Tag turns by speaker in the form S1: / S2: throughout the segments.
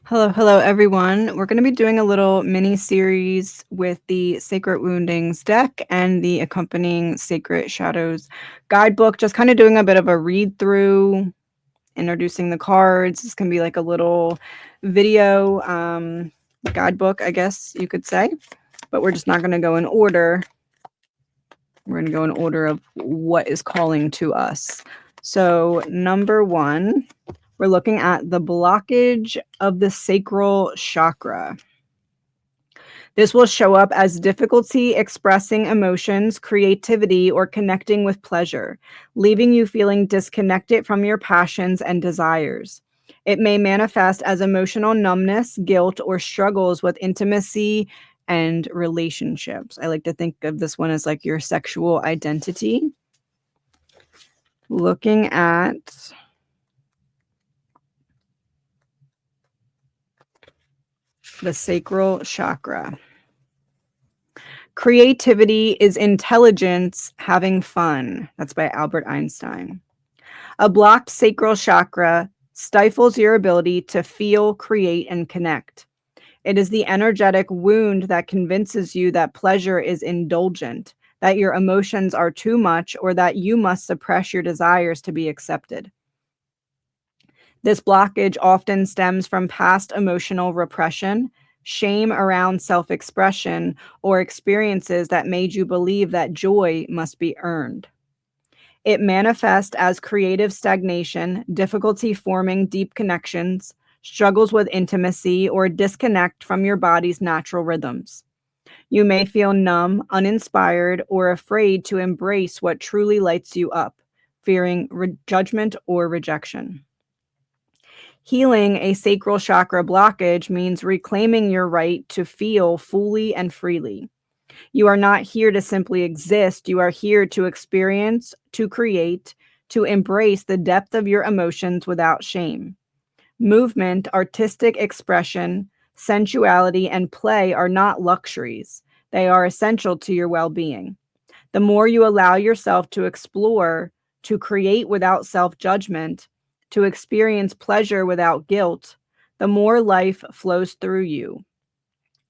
S1: Hello, everyone. We're going to be doing a little mini series with the Sacred Woundings deck and the accompanying Sacred Shadows guidebook. Just kind of doing a bit of a read through, introducing the cards. This can be like a little video guidebook, I guess you could say, but we're just not going to go in order. We're going to go in order of what is calling to us. So, number one, we're looking at the blockage of the sacral chakra. This will show up as difficulty expressing emotions, creativity, or connecting with pleasure, leaving you feeling disconnected from your passions and desires. It may manifest as emotional numbness, guilt, or struggles with intimacy and relationships. I like to think of this one as like your sexual identity. Looking at the sacral chakra. Creativity is intelligence having fun. That's by Albert Einstein. A blocked sacral chakra stifles your ability to feel, create, and connect. It is the energetic wound that convinces you that pleasure is indulgent, that your emotions are too much, or that you must suppress your desires to be accepted. This blockage often stems from past emotional repression, shame around self-expression, or experiences that made you believe that joy must be earned. It manifests as creative stagnation, difficulty forming deep connections, struggles with intimacy, or disconnect from your body's natural rhythms. You may feel numb, uninspired, or afraid to embrace what truly lights you up, fearing judgment or rejection. Healing a sacral chakra blockage means reclaiming your right to feel fully and freely. You are not here to simply exist. You are here to experience, to create, to embrace the depth of your emotions without shame. Movement, artistic expression, sensuality, and play are not luxuries. They are essential to your well-being. The more you allow yourself to explore, to create without self-judgment, to experience pleasure without guilt, the more life flows through you.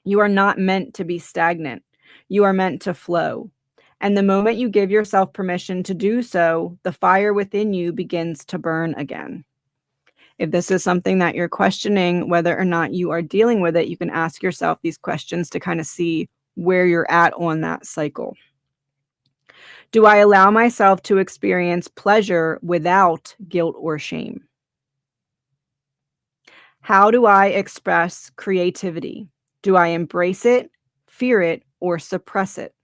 S1: You are not meant to be stagnant. You are meant to flow. And the moment you give yourself permission to do so, the fire within you begins to burn again. If this is something that you're questioning, whether or not you are dealing with it, you can ask yourself these questions to kind of see where you're at on that cycle. Do I allow myself to experience pleasure without guilt or shame? How do I express creativity? Do I embrace it, fear it, or suppress it?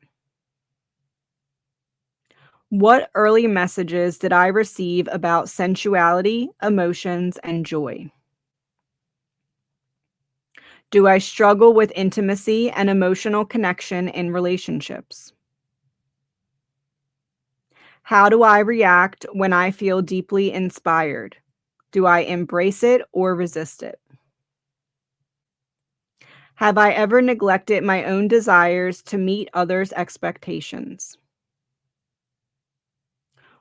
S1: What early messages did I receive about sensuality, emotions, and joy? Do I struggle with intimacy and emotional connection in relationships? How do I react when I feel deeply inspired? Do I embrace it or resist it? Have I ever neglected my own desires to meet others' expectations?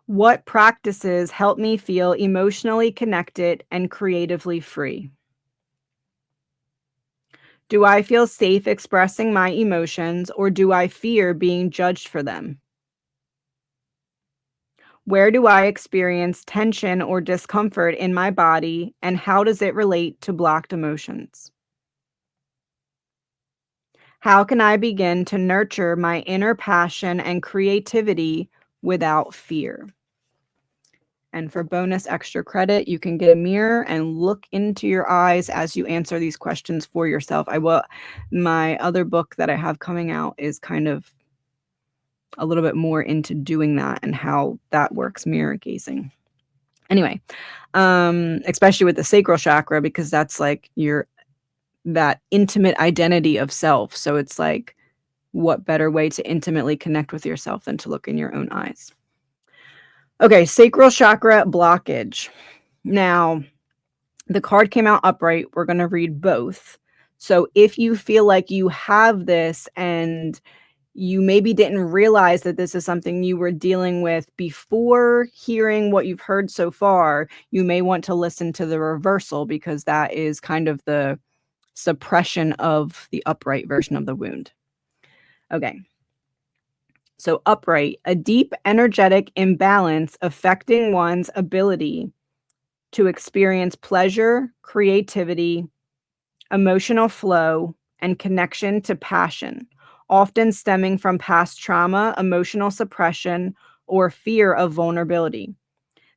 S1: What practices help me feel emotionally connected and creatively free? Do I feel safe expressing my emotions, or do I fear being judged for them? Where do I experience tension or discomfort in my body, and how does it relate to blocked emotions? How can I begin to nurture my inner passion and creativity without fear? And for bonus extra credit, you can get a mirror and look into your eyes as you answer these questions for yourself. My other book that I have coming out is kind of a little bit more into doing that and how that works, mirror gazing. Anyway, especially with the sacral chakra, because that's like that intimate identity of self. So it's like, what better way to intimately connect with yourself than to look in your own eyes? Okay, sacral chakra blockage. Now, the card came out upright. We're going to read both. So if you feel like you have this and you maybe didn't realize that this is something you were dealing with before hearing what you've heard so far, you may want to listen to the reversal, because that is kind of the suppression of the upright version of the wound. Okay. So upright, a deep energetic imbalance affecting one's ability to experience pleasure, creativity, emotional flow, and connection to passion, often stemming from past trauma, emotional suppression, or fear of vulnerability.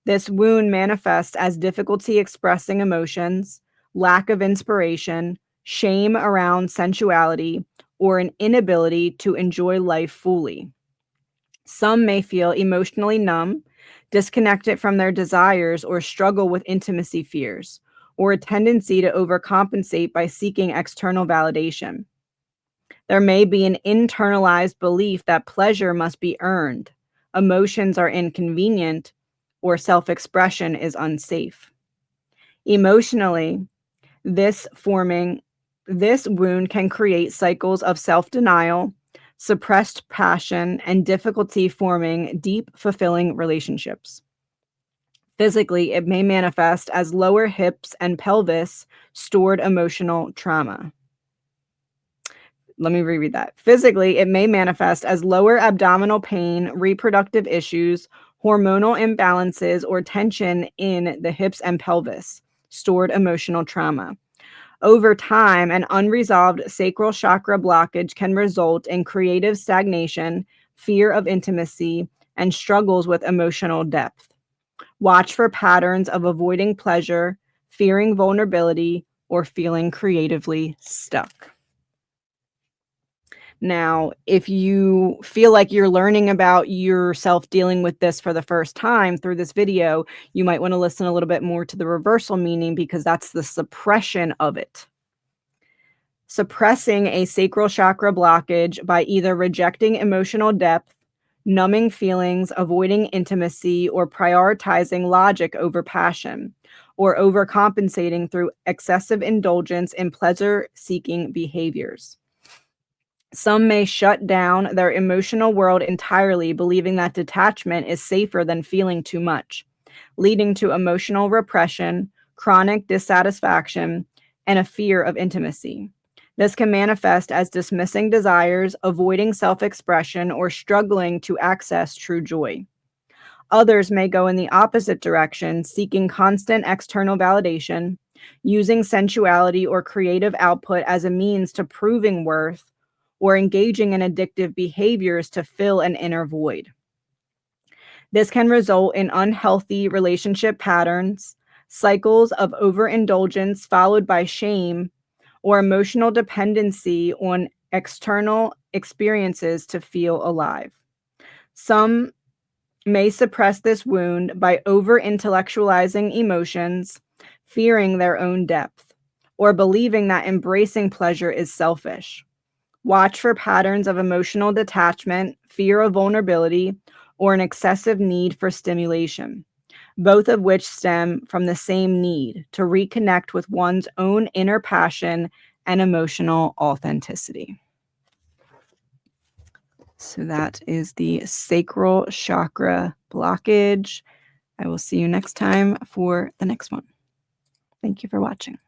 S1: This wound manifests as difficulty expressing emotions, lack of inspiration, shame around sensuality, or an inability to enjoy life fully. Some may feel emotionally numb, disconnected from their desires, or struggle with intimacy fears, or a tendency to overcompensate by seeking external validation. There may be an internalized belief that pleasure must be earned, emotions are inconvenient, or self-expression is unsafe. Emotionally, this wound can create cycles of self-denial, suppressed passion, and difficulty forming deep, fulfilling relationships. Physically, it may manifest as lower hips and pelvis, stored emotional trauma. Let me reread that. Physically, it may manifest as lower abdominal pain, reproductive issues, hormonal imbalances, or tension in the hips and pelvis, stored emotional trauma. Over time, an unresolved sacral chakra blockage can result in creative stagnation, fear of intimacy, and struggles with emotional depth. Watch for patterns of avoiding pleasure, fearing vulnerability, or feeling creatively stuck. Now, if you feel like you're learning about yourself dealing with this for the first time through this video, you might want to listen a little bit more to the reversal meaning, because that's the suppression of it. Suppressing a sacral chakra blockage by either rejecting emotional depth, numbing feelings, avoiding intimacy, or prioritizing logic over passion, or overcompensating through excessive indulgence in pleasure-seeking behaviors. Some may shut down their emotional world entirely, believing that detachment is safer than feeling too much, leading to emotional repression, chronic dissatisfaction, and a fear of intimacy. This can manifest as dismissing desires, avoiding self-expression, or struggling to access true joy. Others may go in the opposite direction, seeking constant external validation, using sensuality or creative output as a means to proving worth, or engaging in addictive behaviors to fill an inner void. This can result in unhealthy relationship patterns, cycles of overindulgence followed by shame, or emotional dependency on external experiences to feel alive. Some may suppress this wound by over-intellectualizing emotions, fearing their own depth, or believing that embracing pleasure is selfish. Watch for patterns of emotional detachment, fear of vulnerability, or an excessive need for stimulation, both of which stem from the same need to reconnect with one's own inner passion and emotional authenticity. So that is the sacral chakra blockage. I will see you next time for the next one. Thank you for watching.